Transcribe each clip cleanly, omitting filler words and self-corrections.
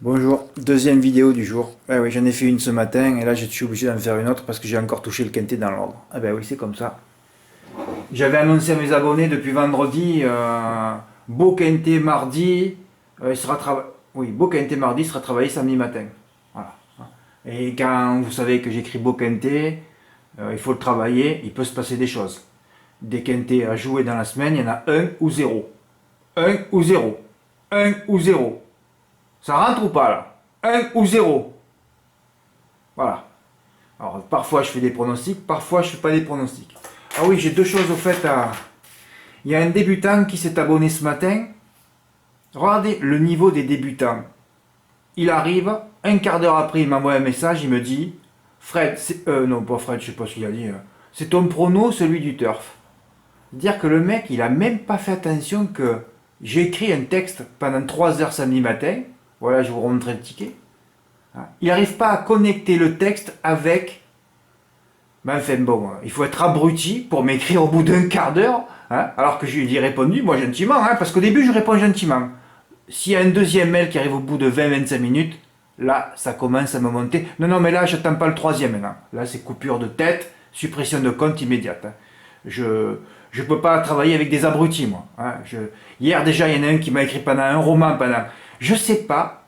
Bonjour, deuxième vidéo du jour. Oui, j'en ai fait une ce matin et là je suis obligé d'en faire une autre parce que j'ai encore touché le quintet dans l'ordre. Ah ben oui, c'est comme ça. J'avais annoncé à mes abonnés depuis vendredi, beau quintet mardi, il sera oui, beau quintet mardi sera travaillé samedi matin. Voilà. Et quand vous savez que j'écris beau quintet, il faut le travailler, il peut se passer des choses. Des quintets à jouer dans la semaine, il y en a un ou zéro. Un ou zéro. Un ou zéro. Ça rentre ou pas là? Un ou zéro. Voilà. Alors parfois je fais des pronostics, parfois je fais pas des pronostics. Ah oui, j'ai deux choses au fait à... Il y a un débutant qui s'est abonné ce matin. Regardez le niveau des débutants. Il arrive, un quart d'heure après il m'envoie un message, il me dit Fred, non pas Fred, je sais pas ce qu'il a dit. C'est ton prono, celui du turf. Dire que le mec, il a même pas fait attention que j'ai écrit un texte pendant 3 heures samedi matin. Voilà, je vous remontrerai le ticket. Il n'arrive pas à connecter le texte avec... Mais enfin bon, il faut être abruti pour m'écrire au bout d'un quart d'heure, alors que je lui ai répondu, moi gentiment, parce qu'au début je réponds gentiment. S'il y a un deuxième mail qui arrive au bout de 20-25 minutes, là ça commence à me monter. Non, non, mais là j'attends pas le troisième maintenant. Là c'est coupure de tête, suppression de compte immédiate. Je peux pas travailler avec des abrutis, moi. Hier déjà, il y en a un qui m'a écrit pendant un roman, Je sais pas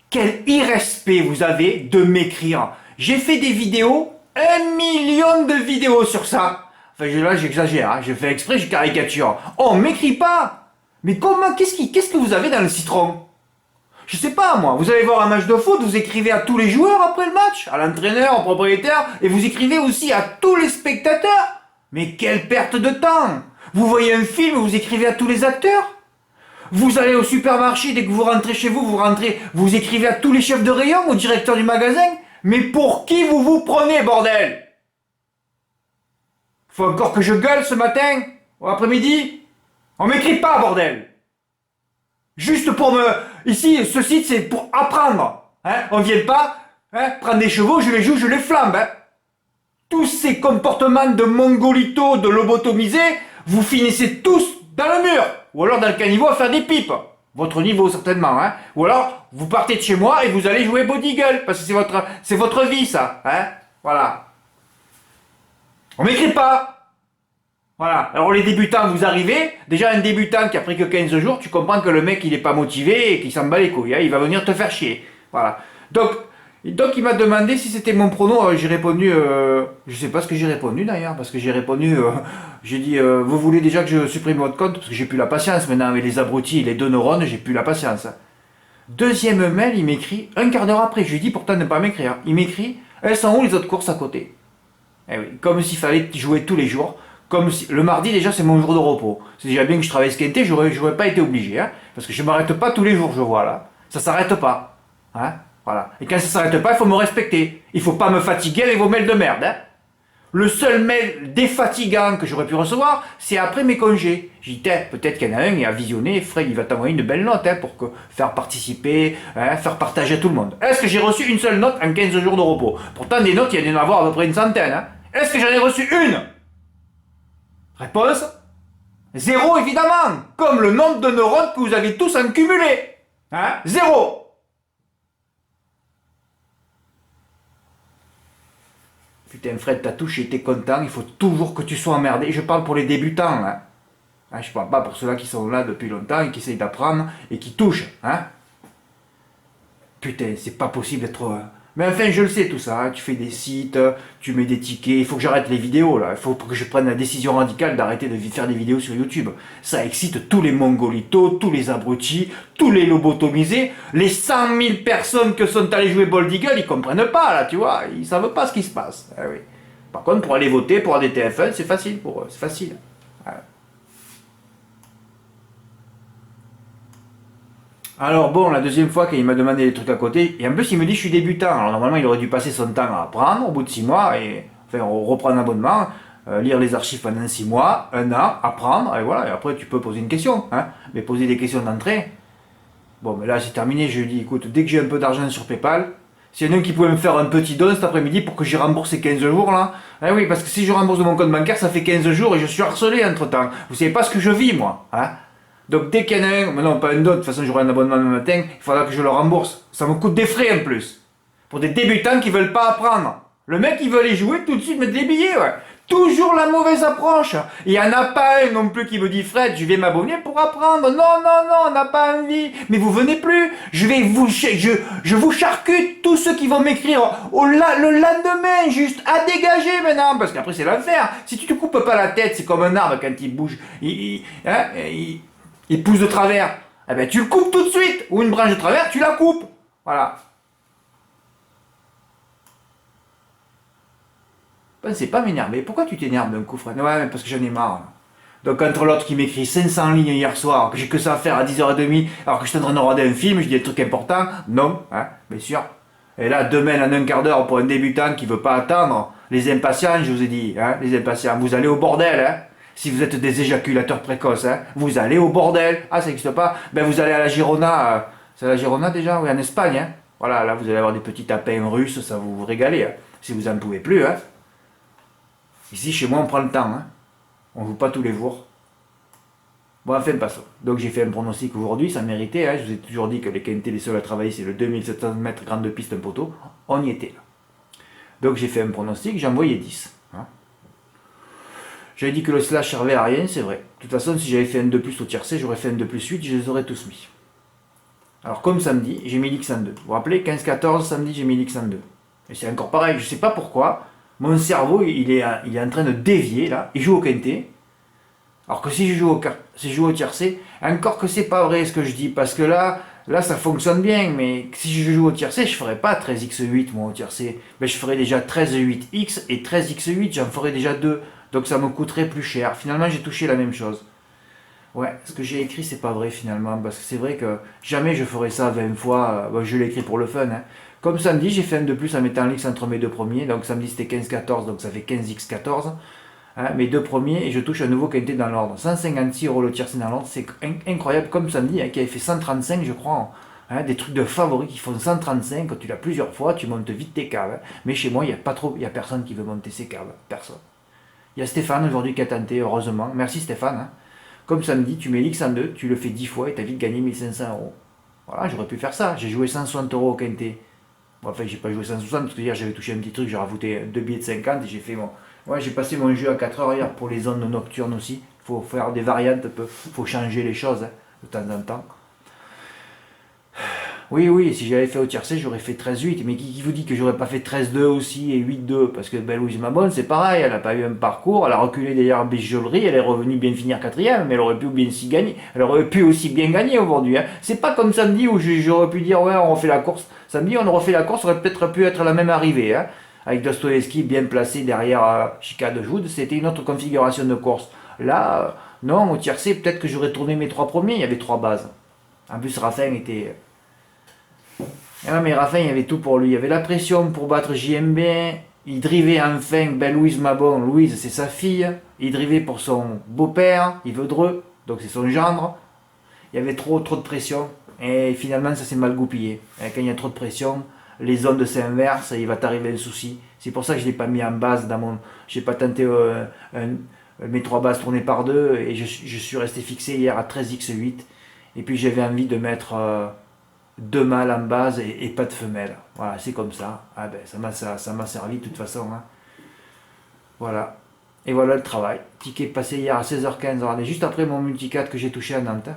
quel irrespect vous avez de m'écrire. J'ai fait des vidéos, 1 million de vidéos sur ça. Enfin, là, j'exagère, je fais exprès, je caricature. Oh, m'écris pas. Mais comment, qu'est-ce que vous avez dans le citron? Je sais pas, moi. Vous allez voir un match de foot, vous écrivez à tous les joueurs après le match, à l'entraîneur, au propriétaire, et vous écrivez aussi à tous les spectateurs. Mais quelle perte de temps! Vous voyez un film, vous écrivez à tous les acteurs? Vous allez au supermarché, dès que vous rentrez chez vous, vous écrivez à tous les chefs de rayon, au directeur du magasin? Mais pour qui vous vous prenez, bordel? Faut encore que je gueule ce matin? Ou après-midi? On m'écrit pas, bordel! Juste pour me... Ici, ce site, c'est pour apprendre. On vient pas, prendre des chevaux, je les joue, je les flambe. Tous ces comportements de mongolito, de lobotomisés, vous finissez tous dans le mur. Ou alors dans le caniveau à faire des pipes. Votre niveau certainement. Ou alors vous partez de chez moi et vous allez jouer body gueule. Parce que c'est votre vie ça. Voilà. On m'écrit pas. Voilà. Alors les débutants, vous arrivez. Déjà un débutant qui a pris que 15 jours, tu comprends que le mec il est pas motivé et qu'il s'en bat les couilles. Il va venir te faire chier. Voilà. Donc il m'a demandé si c'était mon prono. J'ai répondu, je sais pas ce que j'ai répondu d'ailleurs, parce que j'ai répondu, j'ai dit, vous voulez déjà que je supprime votre compte, parce que j'ai plus la patience maintenant avec les abrutis, les 2 neurones, j'ai plus la patience. Deuxième mail, il m'écrit, un quart d'heure après, je lui dis pourtant ne pas m'écrire. Il m'écrit, elles sont où les autres courses à côté? Eh oui, comme s'il fallait jouer tous les jours, comme si, le mardi déjà c'est mon jour de repos. C'est déjà bien que je travaille ce quintet, j'aurais pas été obligé, parce que je m'arrête pas tous les jours, je vois là. Ça s'arrête pas. Voilà. Et quand ça s'arrête pas, il faut me respecter. Il faut pas me fatiguer avec vos mails de merde. Le seul mail défatigant que j'aurais pu recevoir, c'est après mes congés. J'ai dit, peut-être qu'il y en a un, il a visionné, Fred, il va t'envoyer une belle note pour faire participer, faire partager à tout le monde. Est-ce que j'ai reçu une seule note en 15 jours de repos? Pourtant, des notes, il y en a à avoir à peu près une centaine. Est-ce que j'en ai reçu une? Réponse? 0, évidemment. Comme le nombre de neurones que vous avez tous en cumulé. 0. Putain, Fred, t'as touché, t'es content, il faut toujours que tu sois emmerdé. Je parle pour les débutants, je parle pas pour ceux-là qui sont là depuis longtemps et qui essayent d'apprendre et qui touchent, Putain, c'est pas possible d'être... Mais enfin, je le sais tout ça, tu fais des sites, tu mets des tickets, il faut que j'arrête les vidéos, là. Il faut que je prenne la décision radicale d'arrêter de faire des vidéos sur YouTube. Ça excite tous les mongolitos, tous les abrutis, tous les lobotomisés, les 100 000 personnes que sont allées jouer Ball Eagle, ils comprennent pas, là, tu vois, ils savent pas ce qui se passe. Oui. Par contre, pour aller voter pour des TF1, c'est facile pour eux, c'est facile. Alors bon, la deuxième fois qu'il m'a demandé des trucs à côté, et en plus il me dit je suis débutant, alors normalement il aurait dû passer son temps à apprendre au bout de 6 mois, et enfin reprendre l'abonnement, lire les archives pendant 6 mois, 1 an, apprendre, et voilà, et après tu peux poser une question, mais poser des questions d'entrée. Bon, mais là c'est terminé, je lui dis écoute, dès que j'ai un peu d'argent sur Paypal, s'il y en a un qui pouvait me faire un petit don cet après-midi pour que j'y rembourse ces 15 jours là, oui, parce que si je rembourse de mon compte bancaire, ça fait 15 jours et je suis harcelé entre temps. Vous savez pas ce que je vis moi, Donc dès qu'il y en a un, mais non pas un d'autre, de toute façon j'aurai un abonnement le matin, il faudra que je le rembourse. Ça me coûte des frais en plus. Pour des débutants qui veulent pas apprendre. Le mec il veut les jouer tout de suite mettre des billets, ouais. Toujours la mauvaise approche. Il n'y en a pas un non plus qui me dit Fred, je vais m'abonner pour apprendre. Non, non, non, on n'a pas envie. Mais vous venez plus. Je vous charcute tous ceux qui vont m'écrire le lendemain, juste à dégager maintenant. Parce qu'après c'est l'enfer. Si tu te coupes pas la tête, c'est comme un arbre quand il bouge. Il pousse de travers. Eh ben tu le coupes tout de suite. Ou une branche de travers, tu la coupes. Voilà. Pensez pas m'énerver. Pourquoi tu t'énerves d'un coup, Fred? Ouais, mais parce que j'en ai marre. Donc entre l'autre qui m'écrit 500 lignes hier soir, que j'ai que ça à faire à 10h30, alors que je suis en train de regarder un film, je dis des trucs importants. Non, hein, bien sûr. Et là, demain, en un quart d'heure, pour un débutant qui veut pas attendre, les impatients, je vous ai dit, hein, les impatients, vous allez au bordel, hein. Si vous êtes des éjaculateurs précoces, hein, vous allez au bordel. Ah, ça n'existe pas. Ben vous allez à la Girona, c'est la Girona déjà, oui, en Espagne, hein. Voilà, là, vous allez avoir des petits tapins russes, ça vous régaler, hein, si vous en pouvez plus, hein. Ici, chez moi, on prend le temps, hein. On joue pas tous les jours. Bon, enfin, passons. Donc, j'ai fait un pronostic aujourd'hui, ça méritait, hein. Je vous ai toujours dit que les quintés, les seuls à travailler, c'est le 2700 mètres grande piste, un poteau. On y était, là. Donc, j'ai fait un pronostic, j'ai envoyé 10. Hein. J'avais dit que le slash servait à rien, c'est vrai. De toute façon, si j'avais fait un de plus au tiercé, j'aurais fait un de plus 8, je les aurais tous mis. Alors, comme samedi, j'ai mis l'X en 2. Vous vous rappelez, 15-14, samedi, j'ai mis l'X en 2. Et c'est encore pareil, je sais pas pourquoi. Mon cerveau, il est en train de dévier, là. Il joue au quintet. Alors que si je joue au tiercé, encore que c'est pas vrai ce que je dis, parce que là, ça fonctionne bien, mais si je joue au tiercé, je ferais pas 13x8, moi, au tiercé. Mais je ferais déjà 13-8x et 13x8, j'en ferais déjà 2. Donc ça me coûterait plus cher. Finalement, j'ai touché la même chose. Ouais, ce que j'ai écrit, c'est pas vrai, finalement, parce que c'est vrai que jamais je ferais ça 20 fois. Je l'ai écrit pour le fun, hein. Comme samedi, j'ai fait un de plus en mettant l'X entre mes deux premiers. Donc samedi c'était 15-14, donc ça fait 15x14. Hein, mes deux premiers, et je touche un nouveau quintet dans l'ordre. 156 € le tiercé dans l'ordre, c'est incroyable comme samedi, hein, qui avait fait 135 je crois. Hein, des trucs de favoris qui font 135, quand tu l'as plusieurs fois, tu montes vite tes caves. Hein. Mais chez moi, il n'y a personne qui veut monter ses caves. Personne. Il y a Stéphane aujourd'hui qui a tenté, heureusement. Merci Stéphane. Hein. Comme samedi, tu mets l'X en 2, tu le fais 10 fois et tu as vite gagné 1500 €. Voilà, j'aurais pu faire ça. J'ai joué 160 € au quintet. Bon, enfin, j'ai pas joué 160 parce que hier j'avais touché un petit truc, j'ai rajouté 2 billets de 50 et j'ai fait mon. Ouais, j'ai passé mon jeu à 4 heures hier pour les zones nocturnes aussi. Il faut faire des variantes, il faut changer les choses hein, de temps en temps. Oui, si j'avais fait au tiercé, j'aurais fait 13-8. Mais qui vous dit que j'aurais pas fait 13-2 aussi et 8-2? Parce que Louise Mabonne, c'est pareil, elle n'a pas eu un parcours, elle a reculé derrière Béjolerie, elle est revenue bien finir quatrième, mais elle aurait pu bien s'y gagner. Elle aurait pu aussi bien gagner aujourd'hui. Hein. C'est pas comme samedi où j'aurais pu dire, ouais, on refait la course. Samedi, on refait la course, ça aurait peut-être pu être la même arrivée. Hein. Avec Dostoevsky bien placé derrière Chica de Joude, c'était une autre configuration de course. Là, non, au tiercé, peut-être que j'aurais tourné mes 3 premiers, il y avait 3 bases. En plus, Raffin était. Ah, mais Raffin, il y avait tout pour lui. Il y avait la pression pour battre JMB. Il drivait enfin belle Louise Mabon. Louise, c'est sa fille. Il drivait pour son beau-père, Yvedreux, donc c'est son gendre. Il y avait trop de pression. Et finalement, ça s'est mal goupillé. Et quand il y a trop de pression, les ondes s'inversent et il va t'arriver un souci. C'est pour ça que je ne l'ai pas mis en base dans mon. J'ai pas tenté mes 3 bases tournées par 2 et je suis resté fixé hier à 13x8. Et puis j'avais envie de mettre 2 mâles en base et pas de femelles. Voilà, c'est comme ça. Ah ben, ça m'a servi de toute façon. Hein. Voilà. Et voilà le travail. Ticket passé hier à 16h15. Regardez, juste après mon multi-4 que j'ai touché à Nantes.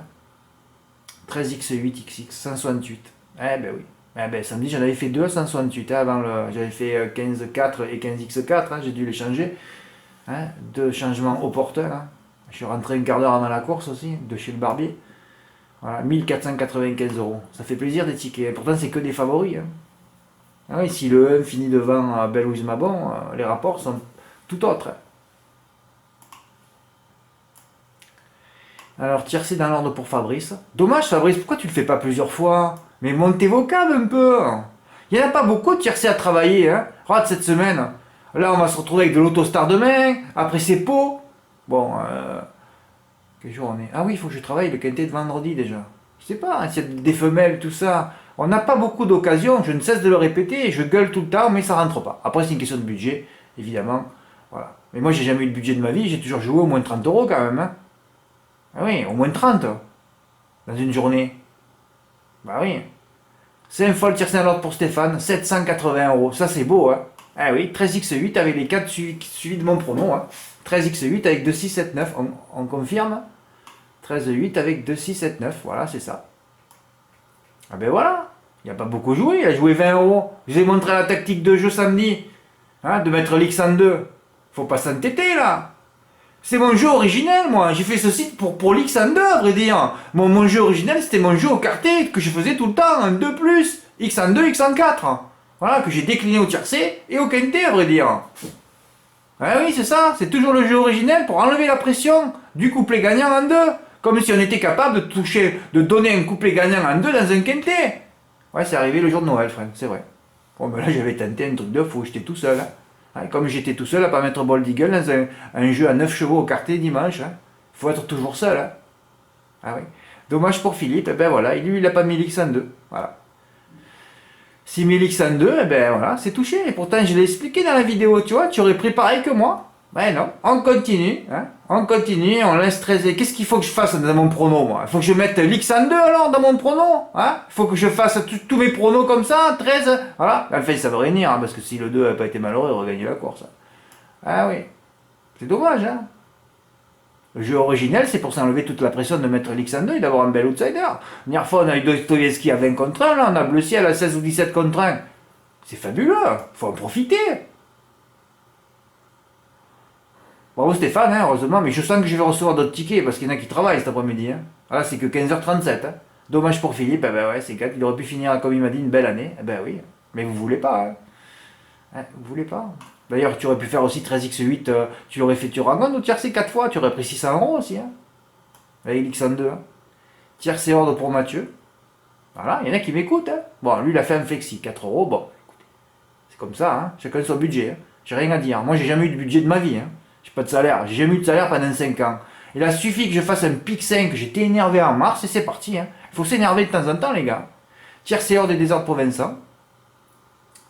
13x8xx, 168. Eh ben oui. Eh ben, samedi, j'en avais fait 2 à 168. Hein, j'avais fait 15-4 et 15x4. Hein, j'ai dû les changer. Hein, 2 changements opportuns. Hein. Je suis rentré un quart d'heure avant la course aussi, de chez le barbier. Voilà, 1495 €. Ça fait plaisir des tickets. Et pourtant, c'est que des favoris. Hein. Ah oui, si le 1 finit devant Louise Mabon, les rapports sont tout autres. Hein. Alors, tiercé dans l'ordre pour Fabrice. Dommage, Fabrice, pourquoi tu le fais pas plusieurs fois? Mais montez vos câbles un peu. Il n'y en a pas beaucoup de tiercé à travailler. Hein. Regarde cette semaine. Là, on va se retrouver avec de l'autostar demain. Après, c'est Pau. Bon, quel jour on est? Ah oui, il faut que je travaille le quintet de vendredi déjà. Je sais pas, hein, s'il y a des femelles, tout ça. On n'a pas beaucoup d'occasions, je ne cesse de le répéter, je gueule tout le temps, mais ça rentre pas. Après, c'est une question de budget, évidemment. Voilà. Mais moi, j'ai jamais eu de budget de ma vie, j'ai toujours joué au moins 30 € quand même. Hein. Ah oui, au moins 30. dans une journée. Bah oui. 5 fois le tiercé à l'ordre pour Stéphane, 780 €. Ça c'est beau, hein. Ah oui, 13x8 avec les 4 suivis de mon pronom. Hein. 13x8 avec 2, 6, 7, 9. On confirme. 13x8 avec 2, 6, 7, 9. Voilà, c'est ça. Ah ben voilà. Il n'a pas beaucoup joué. Il a joué 20 €. Je vous ai montré la tactique de jeu samedi. Hein, de mettre l'X en 2. Faut pas s'entêter là. C'est mon jeu originel, moi. J'ai fait ce site pour l'X en 2, à vrai dire. Mon jeu originel, c'était mon jeu au quartet que je faisais tout le temps, en 2+, X en 2, X en 4. Voilà, que j'ai décliné au tiercé et au quintet, à vrai dire. Ah oui, c'est ça. C'est toujours le jeu originel pour enlever la pression du couplet gagnant en 2. Comme si on était capable de toucher, de donner un couplet gagnant en 2 dans un quintet. Ouais, c'est arrivé le jour de Noël, frère, c'est vrai. Bon, ben là, j'avais tenté un truc de fou, j'étais tout seul. Hein. Comme j'étais tout seul à pas mettre Bold Eagle dans un jeu à 9 chevaux au quartet dimanche, il faut être toujours seul. Hein. Ah oui. Dommage pour Philippe, ben voilà, lui il a pas mis l'X en 2. Voilà. Si mis l'X en 2, ben voilà, c'est touché. Et pourtant je l'ai expliqué dans la vidéo, tu vois, tu aurais pris pareil que moi. Ben non, on continue, hein. On continue, on laisse 13. Qu'est-ce qu'il faut que je fasse dans mon prono, moi? Il faut que je mette l'X en 2 alors dans mon prono, hein. Il faut que je fasse tous mes pronos comme ça, 13, voilà. Enfin, ça veut rien dire, hein, parce que si le 2 n'avait pas été malheureux, il aurait gagné la course. Ah oui, c'est dommage, hein. Le jeu originel, c'est pour s'enlever toute la pression de mettre l'X en 2 et d'avoir un bel outsider. La dernière fois, on a eu Dostoevsky à 20 contre 1, là, on a Bleu Ciel à 16 ou 17 contre 1. C'est fabuleux, faut en profiter. Bravo Stéphane, hein, heureusement, mais je sens que je vais recevoir d'autres tickets parce qu'il y en a qui travaillent cet après-midi. Hein. Voilà, c'est que 15h37. Hein. Dommage pour Philippe, eh ben ouais, c'est 4. Il aurait pu finir, comme il m'a dit, une belle année. Eh ben oui, mais vous voulez pas. Hein. Hein, vous voulez pas. D'ailleurs, tu aurais pu faire aussi 13x8, tu l'aurais fait Turagon ou tiercé 4 fois, tu aurais pris 600 € aussi. Hein. Avec l'X en 2. Hein. Tiercé ordre pour Mathieu. Voilà, il y en a qui m'écoutent. Hein. Bon, lui, il a fait un flexi, 4 €. Bon, écoutez, c'est comme ça, hein. Chacun son budget. Hein. J'ai rien à dire. Moi, j'ai jamais eu de budget de ma vie. Hein. J'ai pas de salaire, j'ai jamais eu de salaire pendant 5 ans. Il a suffi que je fasse un pic 5, j'étais énervé en mars et c'est parti. Hein. Il faut s'énerver de temps en temps, les gars. Tiercé hors des désordres pour Vincent.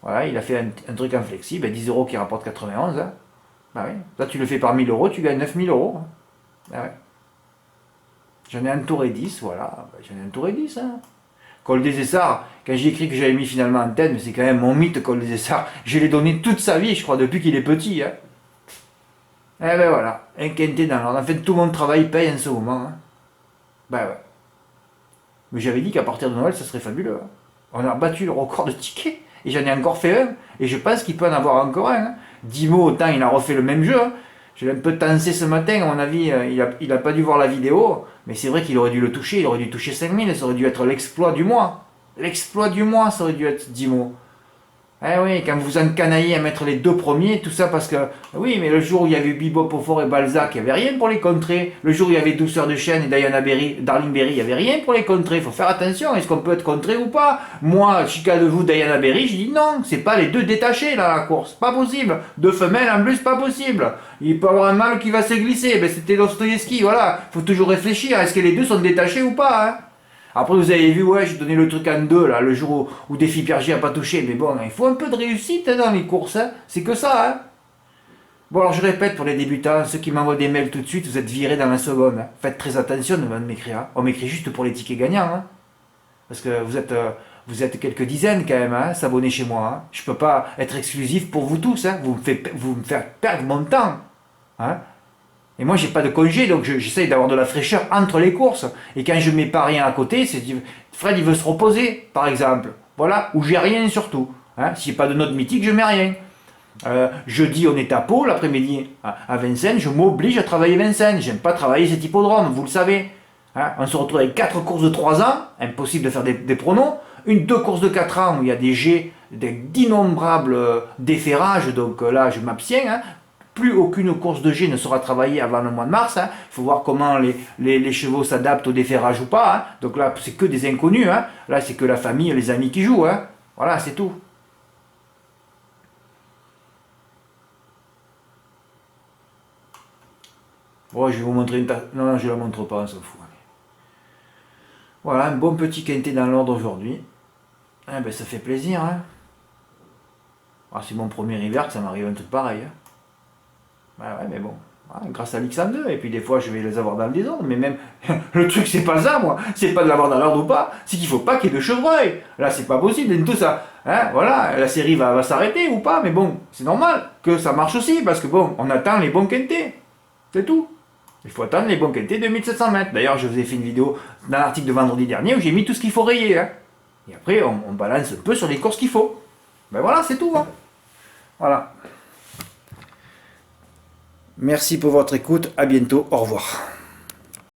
Voilà, il a fait un truc en flexi, ben 10 € qui rapporte 91. Hein. Bah oui. Là, tu le fais par 1000 €, tu gagnes 9000 €. Hein. Bah ouais. J'en ai entouré 10, voilà. Ben, j'en ai entouré 10. Hein. Col des Essarts, quand j'ai écrit que j'avais mis finalement en tête, mais c'est quand même mon mythe, Col des Essarts. Je l'ai donné toute sa vie, je crois, depuis qu'il est petit. Hein. Eh ben voilà, un quintet dans l'ordre. En fait, tout mon travail paye en ce moment. Hein. Ben ouais. Mais j'avais dit qu'à partir de Noël, ça serait fabuleux. Hein. On a battu le record de tickets. Et j'en ai encore fait un. Et je pense qu'il peut en avoir encore un. Hein. Dimo, autant il a refait le même jeu. Hein. Je l'ai un peu tensé ce matin. À mon avis, il a pas dû voir la vidéo. Mais c'est vrai qu'il aurait dû le toucher. Il aurait dû toucher 5000. Ça aurait dû être l'exploit du mois. L'exploit du mois, ça aurait dû être Dimo. Eh oui, quand vous encanaillez à mettre les 2 premiers, tout ça parce que, oui, mais le jour où il y avait Bebop Aufort et Balzac, il n'y avait rien pour les contrer. Le jour où il y avait Douceur de Chêne et Diana Berry, Darling Berry, il n'y avait rien pour les contrer. Il faut faire attention, est-ce qu'on peut être contré ou pas? Moi, chica de vous, Diana Berry, je dis non, c'est pas les 2 détachés là, la course, pas possible. 2 femelles en plus, pas possible. Il peut y avoir un mâle qui va se glisser, ben c'était Dostoevsky, voilà. Faut toujours réfléchir, est-ce que les 2 sont détachés ou pas, hein? Après, vous avez vu, ouais, j'ai donné le truc en 2, là, le jour où Défi Pierre a pas touché. Mais bon, il faut un peu de réussite hein, dans les courses. Hein. C'est que ça. Hein. Bon, alors je répète pour les débutants, ceux qui m'envoient des mails tout de suite, vous êtes virés dans la seconde. Hein. Faites très attention de m'écrire. Hein. On m'écrit juste pour les tickets gagnants. Hein. Parce que vous êtes quelques dizaines quand même, hein, s'abonner chez moi. Hein. Je peux pas être exclusif pour vous tous. Hein. Vous me faites perdre mon temps. Hein. Et moi, j'ai pas de congé, donc j'essaye d'avoir de la fraîcheur entre les courses. Et quand je mets pas rien à côté, c'est Fred, il veut se reposer, par exemple. Voilà, ou j'ai rien surtout. Hein. S'il n'y a pas de note mythique, je mets rien. Jeudi, on est à Pau, l'après-midi à Vincennes, je m'oblige à travailler Vincennes. J'aime pas travailler cet hippodrome, vous le savez. Hein. On se retrouve avec 4 courses de 3 ans, impossible de faire des pronos. 2 courses de 4 ans où il y a des jets, d'innombrables déferrages, donc là, je m'abstiens. Hein. Plus aucune course de G ne sera travaillée avant le mois de mars. Hein. Il faut voir comment les chevaux s'adaptent au déferrage ou pas. Hein. Donc là, c'est que des inconnus. Hein. Là, c'est que la famille, les amis qui jouent. Hein. Voilà, c'est tout. Bon, je vais vous montrer une... Non, je ne la montre pas, on s'en fout. Voilà, un bon petit quintet dans l'ordre aujourd'hui. Eh ben, ça fait plaisir. Hein. Ah, c'est mon premier hiver que ça m'arrive un truc pareil. Hein. Ouais, mais bon, Voilà, grâce à l'X102, et puis des fois je vais les avoir dans le désordre, mais même, le truc c'est pas ça moi, c'est pas de l'avoir dans l'ordre ou pas, c'est qu'il faut pas qu'il y ait de chevreuil. Là c'est pas possible, tout ça, hein, voilà, la série va s'arrêter ou pas, mais bon, c'est normal que ça marche aussi, parce que bon, on attend les bons quintés, c'est tout. Il faut attendre les bons quintés de 1700 mètres. D'ailleurs, je vous ai fait une vidéo dans l'article de vendredi dernier où j'ai mis tout ce qu'il faut rayer, hein. Et après, on balance un peu sur les courses qu'il faut. Ben voilà, c'est tout, hein. Voilà. Merci pour votre écoute, à bientôt, au revoir.